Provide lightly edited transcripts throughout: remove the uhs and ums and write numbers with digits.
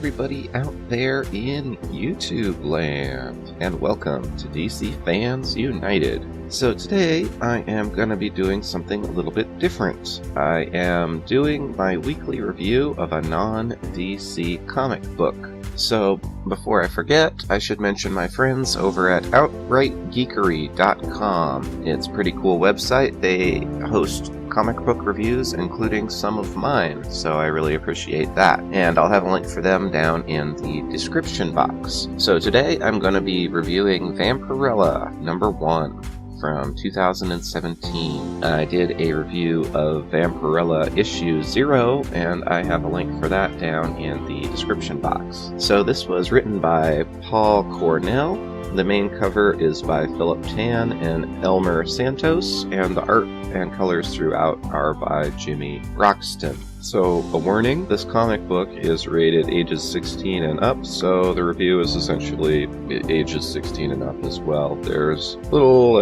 everybody out there in YouTube land, and welcome to DC Fans United. So today I am going to be doing something a little bit different. I am doing my weekly review of a non-DC comic book. So before I forget, I should mention my friends over at OutrightGeekery.com. It's a pretty cool website. They host comic book reviews, including some of mine, so I really appreciate that. And I'll have a link for them down in the description box. So today I'm going to be reviewing Vampirella #1 from 2017. I did a review of Vampirella issue 0, and I have a link for that down in the description box. So this was written by Paul Cornell. The main cover is by Philip Tan and Elmer Santos, and the art and colors throughout are by Jimmy Broxton. So, a warning, this comic book is rated ages 16 and up, so the review is essentially ages 16 and up as well. There's little,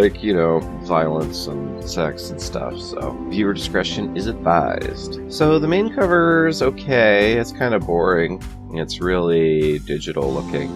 violence and sex and stuff, so viewer discretion is advised. So, the main cover is okay, it's kind of boring. It's really digital looking,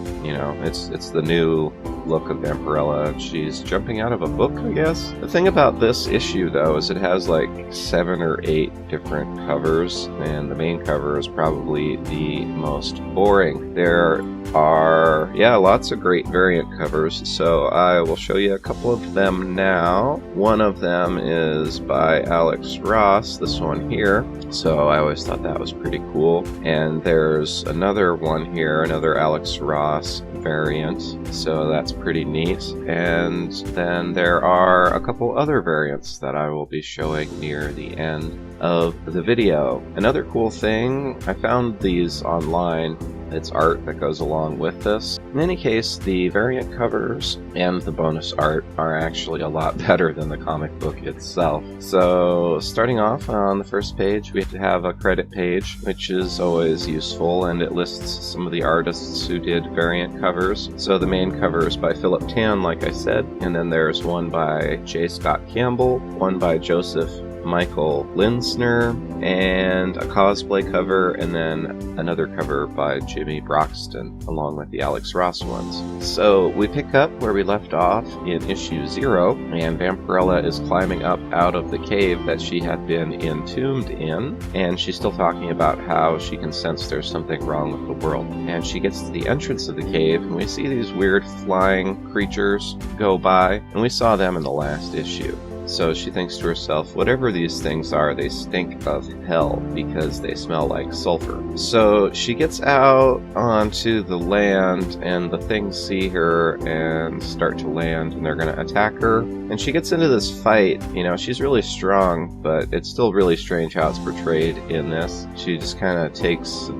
it's the new look of Vampirella. She's jumping out of a book, I guess. The thing about this issue, though, is it has like 7 or 8 different covers, and the main cover is probably the most boring. There are, lots of great variant covers, so I will show you a couple of them now. One of them is by Alex Ross, this one here, so I always thought that was pretty cool. And there's another one here, another Alex Ross variant, so that's pretty neat. And then there are a couple other variants that I will be showing near the end of the video. Another cool thing, I found these online. It's art that goes along with this. In any case, the variant covers and the bonus art are actually a lot better than the comic book itself. So, starting off on the first page, we have to have a credit page, which is always useful, and it lists some of the artists who did variant covers. So the main cover is by Philip Tan, like I said, and then there's one by J. Scott Campbell, one by Joseph Michael Linsner, and a cosplay cover, and then another cover by Jimmy Broxton, along with the Alex Ross ones. So we pick up where we left off in issue 0, and Vampirella is climbing up out of the cave that she had been entombed in, and she's still talking about how she can sense there's something wrong with the world. And she gets to the entrance of the cave, and we see these weird flying creatures go by, and we saw them in the last issue. So she thinks to herself, whatever these things are, they stink of hell because they smell like sulfur. So she gets out onto the land, and the things see her and start to land, and they're going to attack her. And she gets into this fight. She's really strong, but it's still really strange how it's portrayed in this. She just kind of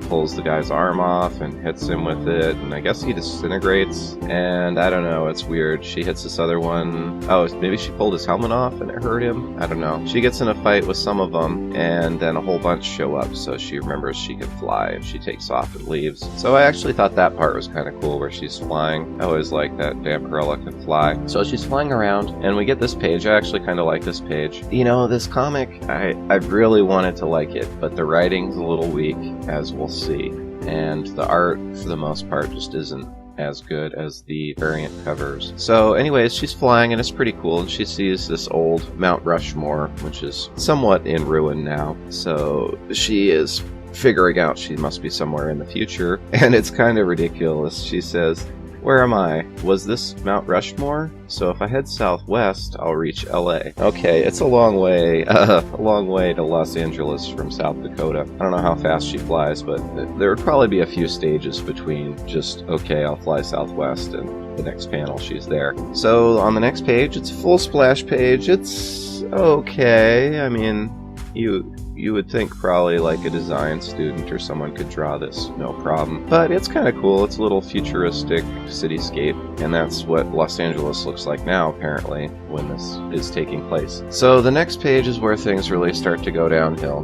pulls the guy's arm off and hits him with it, and I guess he disintegrates. And I don't know, it's weird. She hits this other one. Oh, maybe she pulled his helmet off and it hurt him? I don't know. She gets in a fight with some of them, and then a whole bunch show up, so she remembers she can fly, and she takes off and leaves. So I actually thought that part was kind of cool, where she's flying. I always like that Vampirella can fly. So she's flying around, and we get this page. I actually kind of like this page. This comic, I really wanted to like it, but the writing's a little weak, as we'll see. And the art, for the most part, just isn't as good as the variant covers. So anyways, she's flying, and it's pretty cool, and she sees this old Mount Rushmore, which is somewhat in ruin now. So she is figuring out she must be somewhere in the future, and it's kind of ridiculous. She says, "Where am I? Was this Mount Rushmore? So if I head southwest, I'll reach LA." Okay, it's a long way to Los Angeles from South Dakota. I don't know how fast she flies, but there would probably be a few stages between just, okay, I'll fly southwest, and the next panel she's there. So on the next page, it's a full splash page. It's okay. I mean, you would think probably like a design student or someone could draw this, no problem. But it's kind of cool. It's a little futuristic cityscape, and that's what Los Angeles looks like now, apparently, when this is taking place. So the next page is where things really start to go downhill.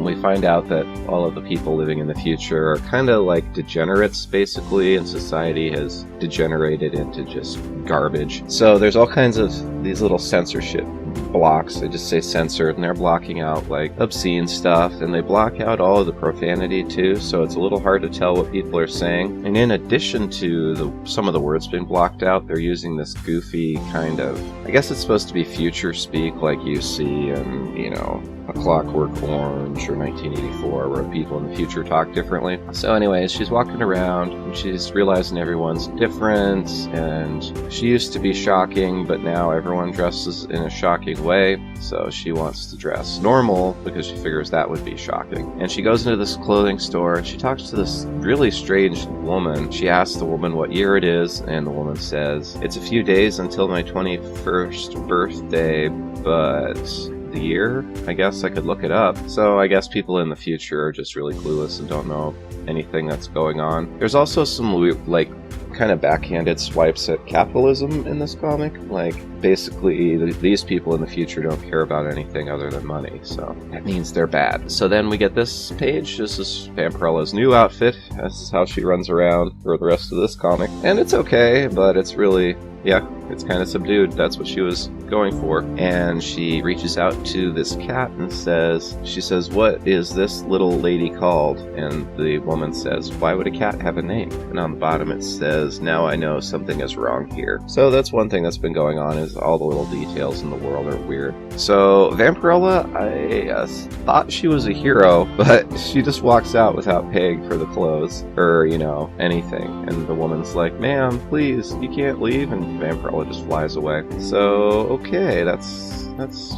We find out that all of the people living in the future are kind of like degenerates, basically, and society has degenerated into just garbage. So there's all kinds of these little censorship blocks. They just say censored, and they're blocking out like obscene stuff, and they block out all of the profanity too, so it's a little hard to tell what people are saying. And in addition to some of the words being blocked out, they're using this goofy kind of, I guess it's supposed to be future speak like you see in, you know, A Clockwork Orange or 1984, where people in the future talk differently. So anyways, she's walking around and she's realizing everyone's different, and she used to be shocking, but now everyone dresses in a shocking way, so she wants to dress normal because she figures that would be shocking. And she goes into this clothing store and she talks to this really strange woman. She asks the woman what year it is, and the woman says, "It's a few days until my 21st birthday, but the year, I guess I could look it up." So I guess people in the future are just really clueless and don't know anything that's going on. There's also some like kind of backhanded swipes at capitalism in this comic. Like basically these people in the future don't care about anything other than money, so that means they're bad. So then we get this page. This is Vampirella's new outfit. This is how she runs around for the rest of this comic, and it's okay, but it's really, yeah, it's kind of subdued. That's what she was going for. And she reaches out to this cat and she says, "What is this little lady called?" And the woman says, "Why would a cat have a name?" And on the bottom it says, "Now I know something is wrong here." So that's one thing that's been going on, is all the little details in the world are weird. So Vampirella, I thought she was a hero, but she just walks out without paying for the clothes or, you know, anything. And the woman's like, "Ma'am, please, you can't leave." And Vampirella just flies away. So, okay, that's,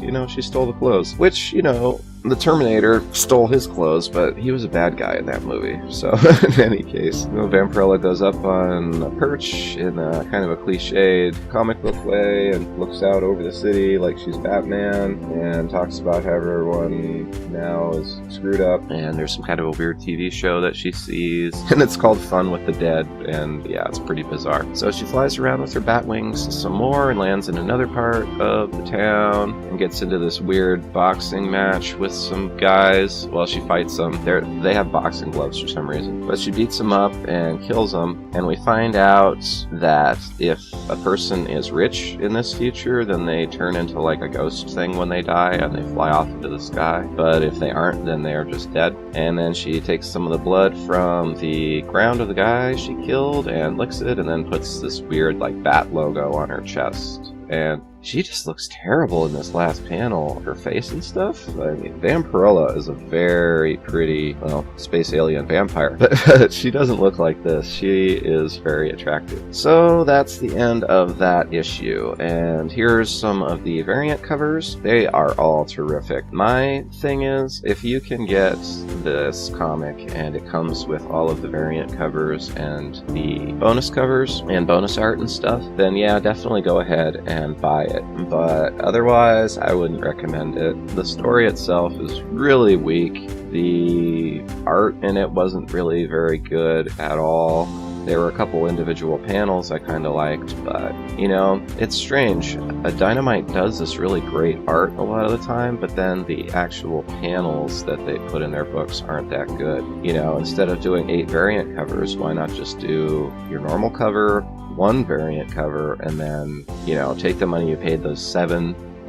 you know, she stole the clothes. Which, you know, the Terminator stole his clothes, but he was a bad guy in that movie. So, in any case, you know, Vampirella goes up on a perch in a kind of a cliched comic book way and looks out over the city like she's Batman and talks about how everyone now is screwed up. And there's some kind of a weird TV show that she sees, and it's called Fun with the Dead, and yeah, it's pretty bizarre. So she flies around with her bat wings some more and lands in another part of the town and gets into this weird boxing match with some guys. Well, she fights them. They have boxing gloves for some reason, but she beats them up and kills them. And we find out that if a person is rich in this future, then they turn into like a ghost thing when they die and they fly off into the sky. But if they aren't, then they are just dead. And then she takes some of the blood from the ground of the guy she killed and licks it, and then puts this weird like bat logo on her chest. And she just looks terrible in this last panel. Her face and stuff. I mean, Vampirella is a very pretty, well, space alien vampire. But she doesn't look like this. She is very attractive. So that's the end of that issue. And here's some of the variant covers. They are all terrific. My thing is, if you can get this comic and it comes with all of the variant covers and the bonus covers and bonus art and stuff, then yeah, definitely go ahead and buy it. But otherwise, I wouldn't recommend it. The story itself is really weak. The art in it wasn't really very good at all. There were a couple individual panels I kind of liked, but, you know, it's strange. Dynamite does this really great art a lot of the time, but then the actual panels that they put in their books aren't that good. You know, instead of doing 8 variant covers, why not just do your normal cover, 1 variant cover, and then, you know, take the money you paid those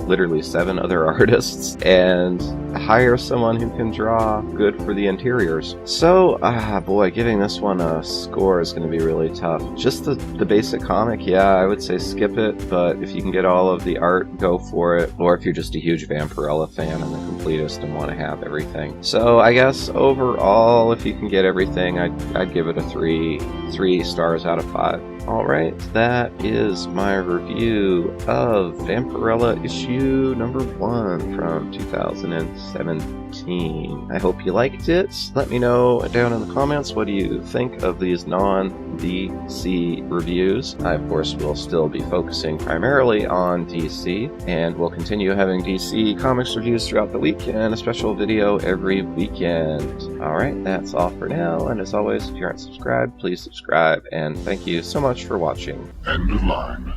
literally 7 other artists and hire someone who can draw good for the interiors. So, boy, giving this one a score is going to be really tough. Just the basic comic, yeah, I would say skip it, but if you can get all of the art, go for it. Or if you're just a huge Vampirella fan and the completist and want to have everything. So, I guess overall, if you can get everything, I'd give it a 3 stars out of 5. Alright, that is my review of Vampirella issue number 1 from 2017. I hope you liked it. Let me know down in the comments, what do you think of these non-DC reviews. I, of course, will still be focusing primarily on DC, and we'll continue having DC Comics reviews throughout the week, and a special video every weekend. Alright, that's all for now, and as always, if you aren't subscribed, please subscribe, and thank you so much for watching. End of line.